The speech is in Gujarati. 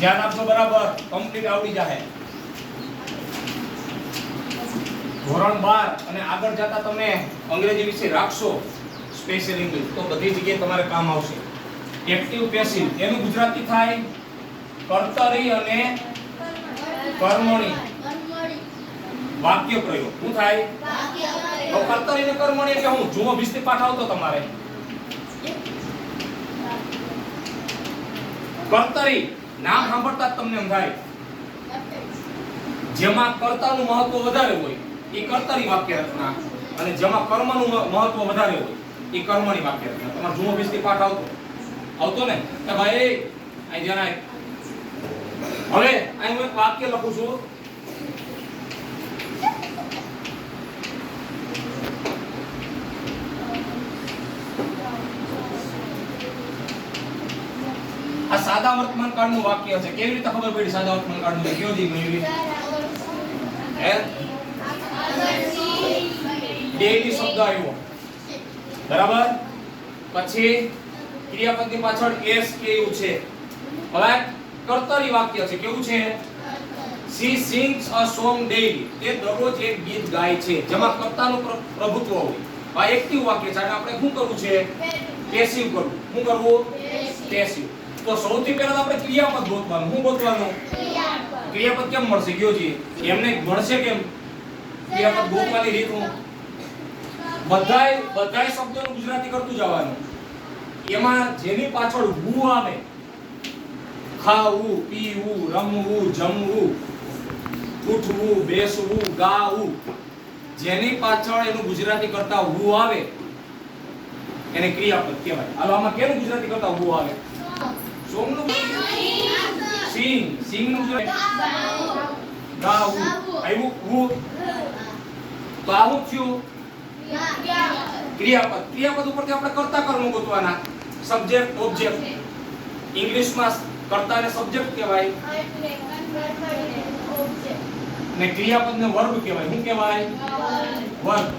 ધ્યાન આપજો બરાબર, કમ્પ્લીટ આવડી જાહે. ધોરણ 12 અને આગળ જતા તમે અંગ્રેજી વિશે રાખશો, સ્પેશિયલ ઇંગ્લિશ, તો બધી જગ્યાએ તમારે કામ આવશે. એક્ટિવ પેસિવ એનું ગુજરાતી થાય કર્તરી અને કર્મણી વાક્ય પ્રયોગ. શું થાય? તો કર્તરી અને કર્મણી એટલે હું જુઓ 20 થી પાઠ આવતો તમારે. કર્તરી નામ સાંભળતા જ તમને એમ થાય જેમાં કર્તાનું મહત્વ વધારે હોય એ કર્તરી વાક્ય રચના, અને જેમાં કર્મનું મહત્વ વધારે હોય એ કર્મણી વાક્ય રચના. તમારે જુઓ 20 થી પાઠ આવતો ને કે ભાઈ અહીં જણાય. હવે અહીં હું એક વાક્ય લખું છું. આ સાદા વર્તમાન કાળનું વાક્ય છે. કેવી રીતે ખબર પડી સાદા વર્તમાન કાળનું? કયો દી મેળવી હે ડેલી શબ્દ આવ્યો બરાબર. પછી ક્રિયાપદની પાછળ એસ કેવું છે. હવે કર્તરી વાક્ય છે. કેવું છે? she sings a song daily. તે દરરોજ એક ગીત ગાય છે, જેમાં કર્તાનું પ્રભુત્વ હોય. આ એક્ટિવ વાક્ય છે. અને આપણે શું કરવું છે? પેસિવ કરવું. શું કરવું? પેસિવ. તો સૌથી પહેલા આપણે ક્રિયાપદ ગોતવાનું. શું ગોતવાનું? ક્રિયાપદ કેમ મળશે ગયોજી? એમને મળશે કેમ? ક્રિયાપદ ગોતવાની રીત હું બધાય શબ્દોનું ગુજરાતી કરતું જવાનું. એમાં જેની પાછળ હું આવે, ખાવું, પીવું, રમવું, જમવું, ઉઠવું, બેસવું, ગાવું, જેની પાછળ એનું ગુજરાતી કરતા હું આવે એને ક્રિયાપદ કહેવાય. હાલો આમાં કેનું ગુજરાતી કરતા હું આવે? સોંગ નું સિંગ નું ગાવું આવ્યું હું. તો આવું થયું ક્રિયાપદ. ક્રિયાપદ ઉપરથી આપણે કર્તા કર્મ ગોતવાના. Subject object. ઇંગ્લિશમાં કર્તાને સબ્જેક્ટ કહેવાય ને ક્રિયાપદને વર્બ કહેવાય. શું કહેવાય? વર્બ.